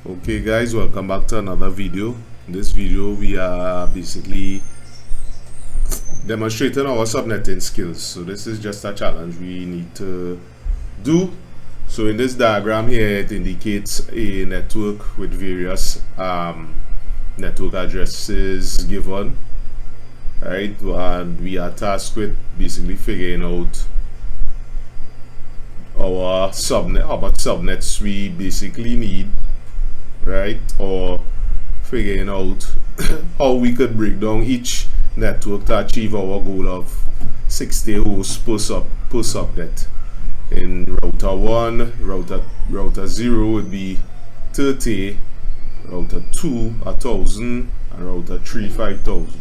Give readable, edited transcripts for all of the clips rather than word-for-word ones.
Okay guys, welcome back to another video. In this video we are basically demonstrating our subnetting skills. So this is just a challenge we need to do. So in this diagram here, it indicates a network with various network addresses given, right? And we are tasked with basically figuring out our subnet, how much subnets we basically need, right? Or figuring out how we could break down each network to achieve our goal of 60 hosts per subnet. In router 1, router 0 would be 30, router 2 1000, and router 3 5000.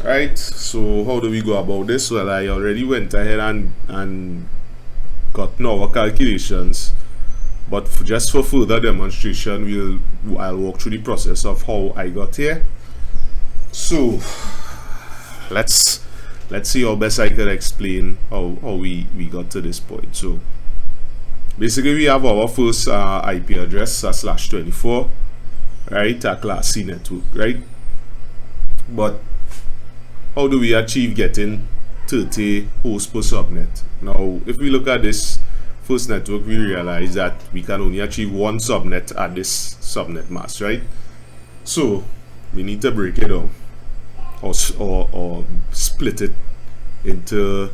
Right, so how do we go about this? Well, I already went ahead and got our calculations, but just for further demonstration, I'll walk through the process of how I got here. So let's see how best I can explain how we got to this point. So basically we have our first IP address /24, right, a class C network, right? But how do we achieve getting 30 hosts per subnet? Now if we look at this first network, we realize that we can only achieve one subnet at this subnet mask, right? So we need to break it down or split it into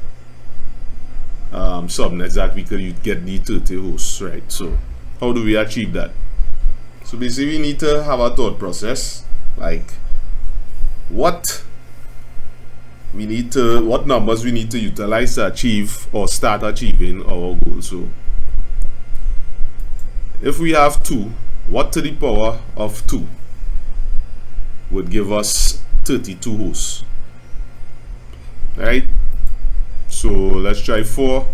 subnets that we could get the 30 hosts, right? So how do we achieve that? So basically we need to have a thought process, like what numbers we need to utilize to achieve or start achieving our goal. So if we have 2, what to the power of 2 would give us 32 hosts, right? So let's try 4.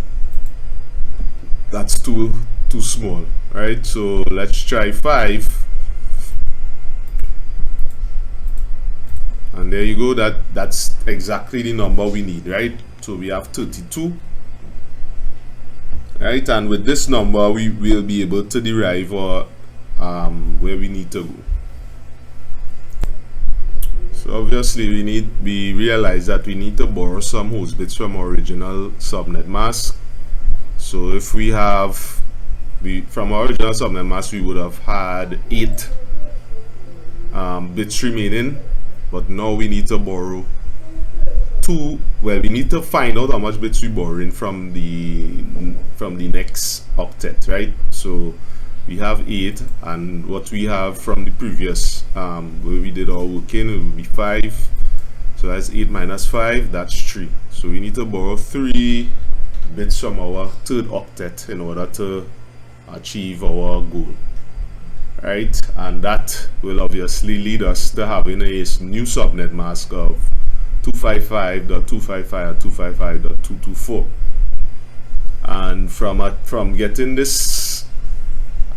That's too small, right? So let's try 5. And there you go, that's exactly the number we need, right? So we have 32, right? And with this number we will be able to derive our where we need to go. So obviously we realize that we need to borrow some host bits from our original subnet mask. So if we have from our original subnet mask, we would have had 8 bits remaining. But now we need to borrow 2. Well, we need to find out how much bits we're borrowing from the next octet, right? So we have 8, and what we have from the previous where we did our working, it will be 5. So that's 8 minus 5, that's 3. So we need to borrow 3 bits from our third octet in order to achieve our goal, right? And that will obviously lead us to having a new subnet mask of 255.255 and 255.224. And from getting this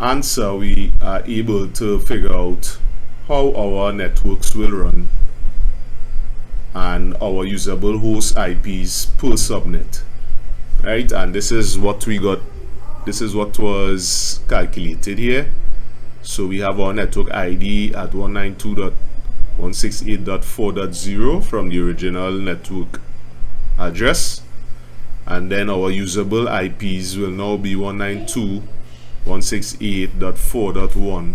answer, we are able to figure out how our networks will run and our usable host IPs per subnet, right? And this is what we got. This is what was calculated here. So we have our network ID at 192.168.4.0 from the original network address, and then our usable IPs will now be 192.168.4.1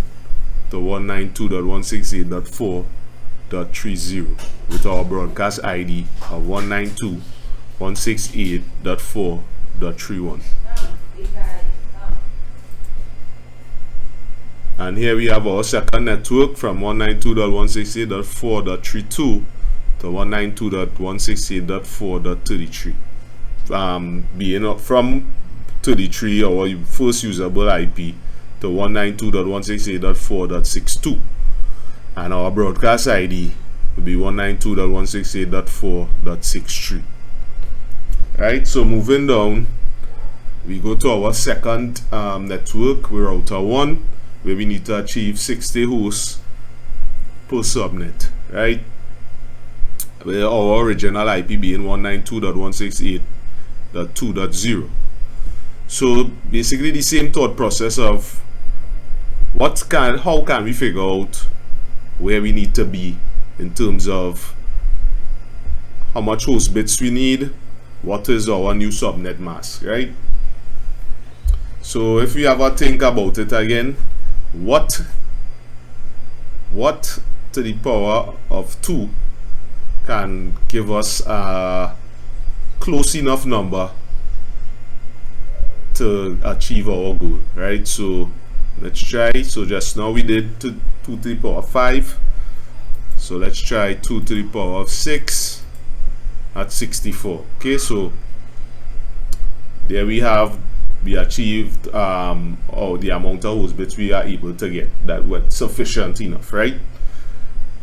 to 192.168.4.30 with our broadcast ID of 192.168.4.31. And here we have our second network from 192.168.4.32 to 192.168.4.33. Being up from 33, our first usable IP, to 192.168.4.62, and our broadcast ID will be 192.168.4.63. Right, so moving down, we go to our second network, we're router 1, where we need to achieve 60 hosts per subnet, right? Where our original IP being 192.168.2.0. So basically the same thought process of how can we figure out where we need to be in terms of how much host bits we need, what is our new subnet mask, right? So if we ever think about it again, what to the power of 2 can give us a close enough number to achieve our goal, right? So let's try. So just now we did 2 to the power of 5. So let's try 2 to the power of 6 at 64. Okay, so there we achieved or the amount of host bits we are able to get that was sufficient enough, right?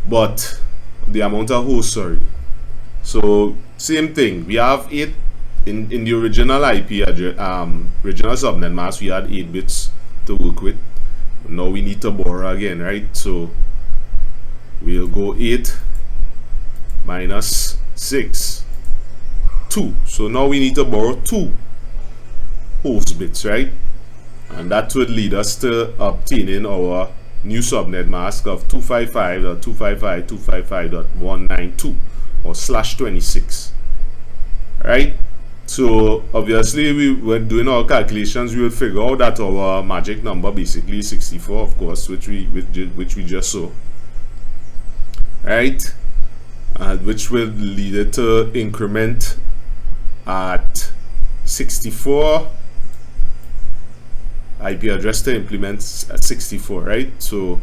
But the amount of hosts, sorry. So same thing, we have 8 in the original IP address, original subnet mask. We had 8 bits to work with. Now we need to borrow again, right? So we'll go 8 minus 6, 2. So now we need to borrow 2 host bits, right? And that would lead us to obtaining our new subnet mask of 255.255.255.192 or /26, right? So obviously when doing our calculations, we will figure out that our magic number basically is 64, of course, which we just saw, right? And which will lead it to increment at 64 IP address to implement at 64, right? So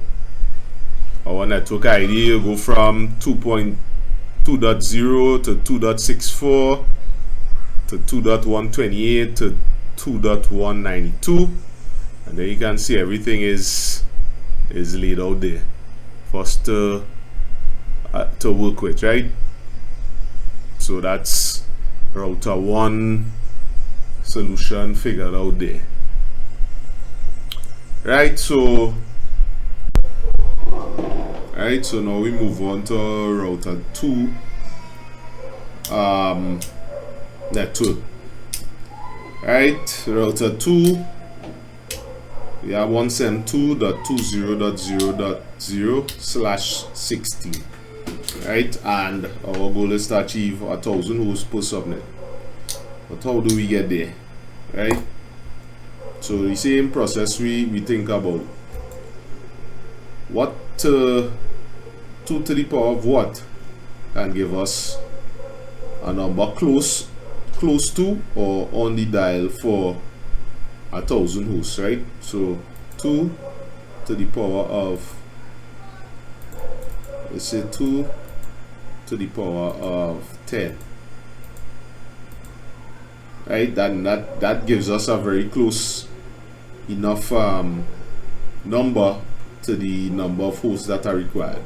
our network ID will go from 2.2.0 to 2.64 to 2.128 to 2.192, and then you can see everything is laid out there for us to work with, right? So that's router 1 solution figured out there, right? So now we move on to router 2 network, right? Router 2, we have 172.20.0.0/16, right? And our goal is to achieve 1,000 hosts per subnet. But how do we get there, right? So the same process we think about what 2 to the power of what can give us a number close to or on the dial for 1,000 hosts, right? So 2 to the power of, let's say 2 to the power of 10, right? That gives us a very close enough number to the number of hosts that are required,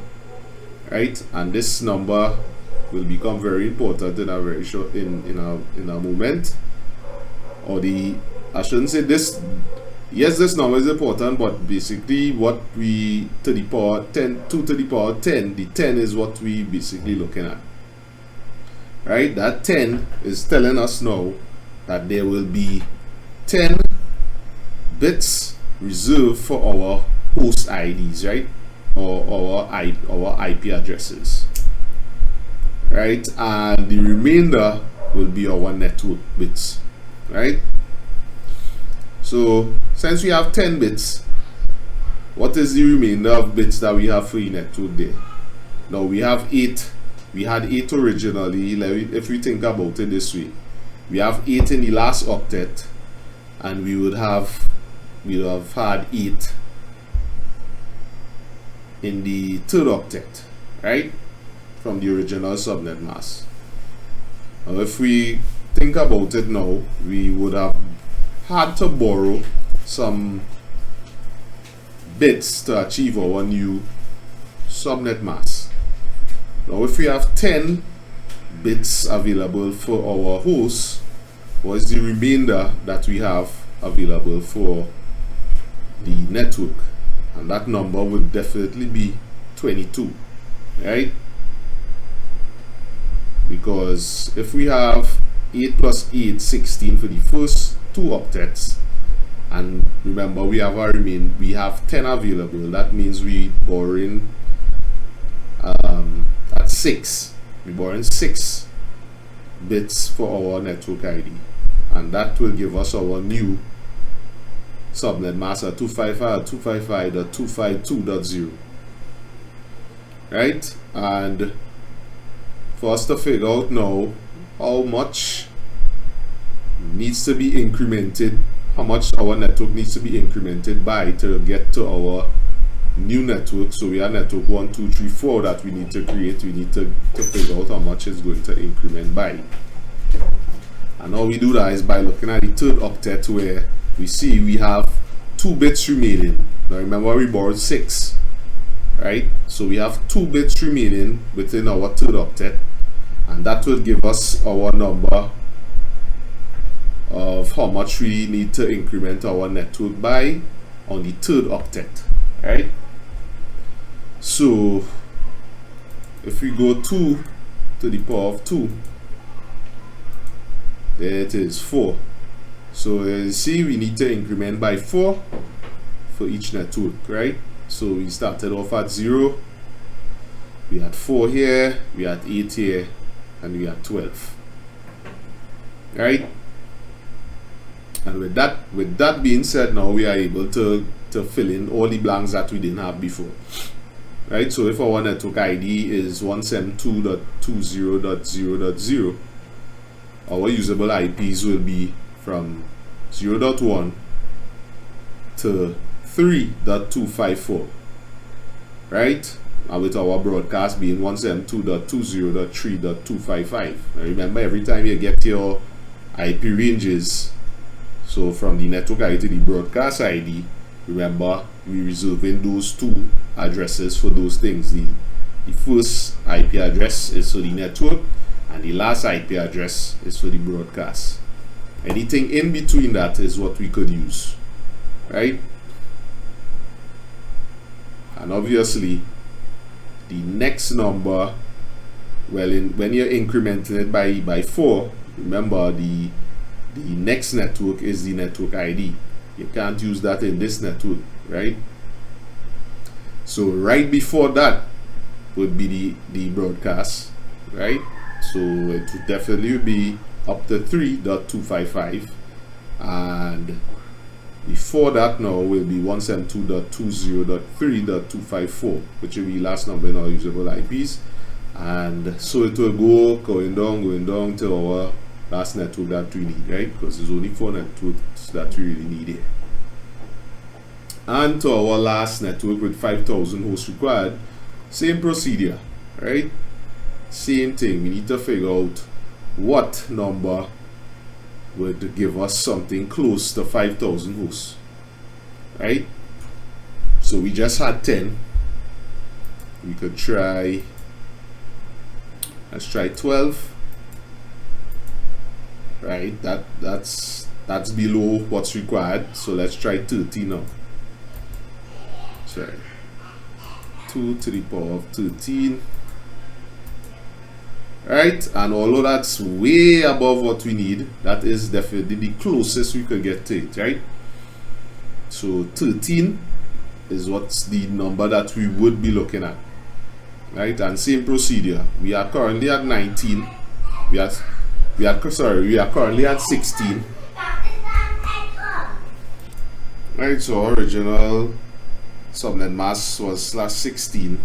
right? And this number will become very important in a very short in a moment. Or I shouldn't say this. Yes, this number is important, but basically what we to the power 10, 2 to the power 10, the 10 is what we basically looking at, right? That 10 is telling us now that there will be 10 bits reserved for our host IDs, right? Or our IP addresses, right? And the remainder will be our network bits, right? So since we have 10 bits, what is the remainder of bits that we have for the network there? Now we have 8. We had 8 originally. If we think about it this way, we have 8 in the last octet, and we would have had 8 in the third octet, right? From the original subnet mask. Now if we think about it now, we would have had to borrow some bits to achieve our new subnet mask. Now if we have 10 bits available for our host, what is the remainder that we have available for the network? And that number would definitely be 22, right? Because if we have 8 plus 8, 16 for the first 2 octets, and remember we have 10 available. That means we borrowing at 6. We borrowing 6 bits for our network ID, and that will give us our new subnet mask at 255.255.252.0. right? And for us to figure out now how much needs to be incremented, how much our network needs to be incremented by to get to our new network. So we have network 1, 2, 3, 4 that we need to create. We need to figure out how much it's going to increment by. And how we do that is by looking at the third octet, where we see we have 2 bits remaining. Now remember, we borrowed 6, right? So we have 2 bits remaining within our third octet, and that will give us our number of how much we need to increment our network by on the third octet, right? So if we go 2 to the power of 2, there it is, 4. So you see we need to increment by 4 for each network, right? So we started off at 0, we had 4 here, we had 8 here, and we had 12, right? And with that being said, now we are able to fill in all the blanks that we didn't have before, right? So if our network ID is 172.20.0.0, our usable IPs will be from 0.1 to 3.254, right? And with our broadcast being 172.20.3.255. Now remember, every time you get your IP ranges, so from the network ID to the broadcast ID, remember we reserving those 2 addresses for those things. The first IP address is for the network, and the last IP address is for the broadcast. Anything in between that is what we could use, right? And obviously the next number, well, when you're incrementing it by 4, remember the next network is the network ID. You can't use that in this network, right? So right before that would be the broadcast, right? So it would definitely be up to 3.255, and before that now will be 172.20.3.254, which will be last number in our usable IPs. And so it will go going down to our last network that we need, right? Because there's only 4 networks that we really need here. And to our last network with 5,000 hosts required, same procedure, right? Same thing. We need to figure out what number would give us something close to 5,000 hosts, right? So we just had 10. We could try, let's try 12, right? That's below what's required. So let's try 13 now. Sorry, 2 to the power of 13. Right, and although that's way above what we need, that is definitely the closest we could get to it, right? So 13 is what's the number that we would be looking at, right? And same procedure. We are currently at 19. We are currently at 16. Right, so our original subnet mask was /16.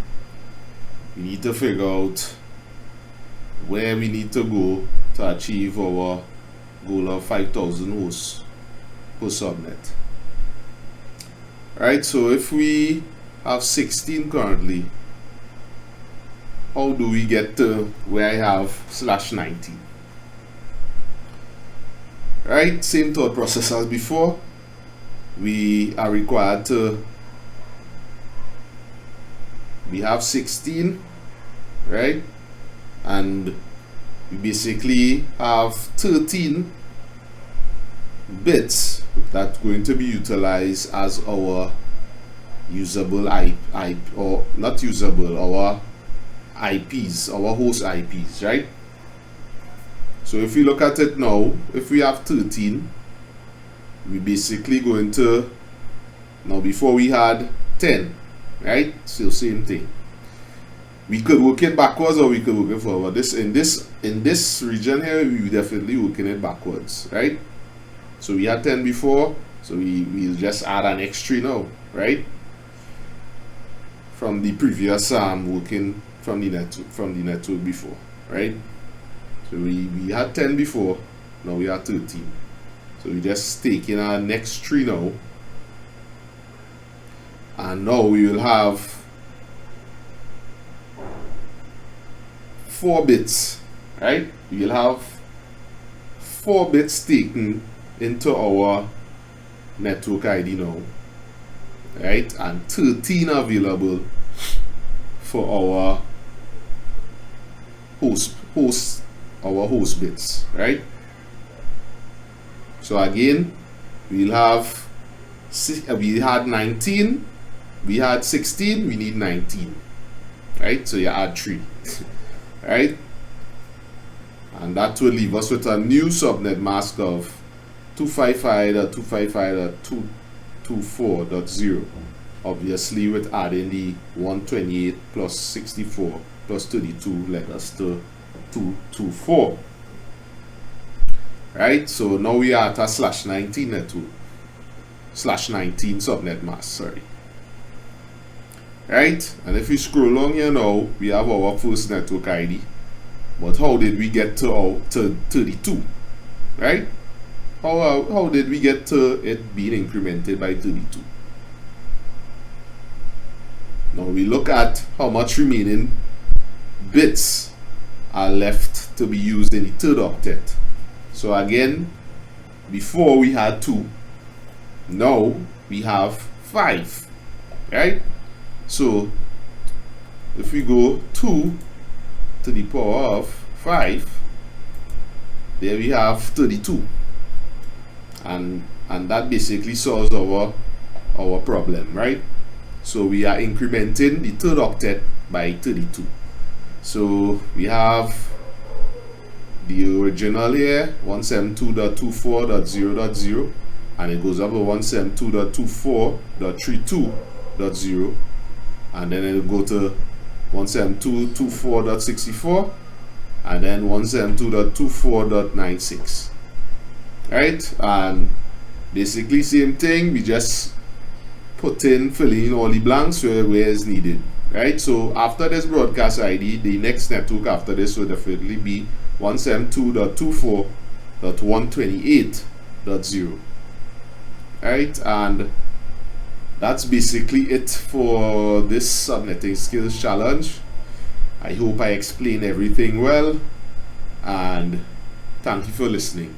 We need to figure out where we need to go to achieve our goal of 5,000 hosts per subnet. Right, so if we have 16 currently, how do we get to where I have /19? Right, same thought process as before. We are required to, we have 16, right? And we basically have 13 bits that's going to be utilized as our usable or not usable, our IPs, our host IPs, right? So if we look at it now, if we have 13, we basically going to, now before we had 10, right? So same thing. We could work it backwards or we could work it forward. In this region here, we definitely working it backwards, right? So we had 10 before, so we'll just add an extra now, right? From the previous working from the network before, right? So we had 10 before, now we have 13. So we just taking our next tree now, and now we will have 4 bits, right? We'll have 4 bits taken into our network ID now, right? And 13 available for our host bits, right? So again, we'll have, we had 19, we had 16, we need 19, right? So you add 3, right? And that will leave us with a new subnet mask of 255.255.224.0, obviously with adding the 128 plus 64 plus 32 led us to 224. Right, so now we are at a /19 network, /19 subnet mask, sorry. Right, and if we scroll along here now, we have our first network ID. But how did we get to 32? Right? How did we get to it being incremented by 32? Now we look at how much remaining bits are left to be used in the third octet. So again, before we had 2, now we have 5, right? So if we go 2 to the power of 5, there we have 32, and that basically solves our problem, right? So we are incrementing the third octet by 32. So we have the original here, 172.24.0.0, and it goes up to 172.24.32.0, and then it'll go to 172.24.64, and then 172.24.96, right? And basically same thing, we just fill in all the blanks where is needed, right? So after this broadcast ID, the next network after this will definitely be 172.24.128.0, right? And that's basically it for this subnetting skills challenge. I hope I explained everything well, and thank you for listening.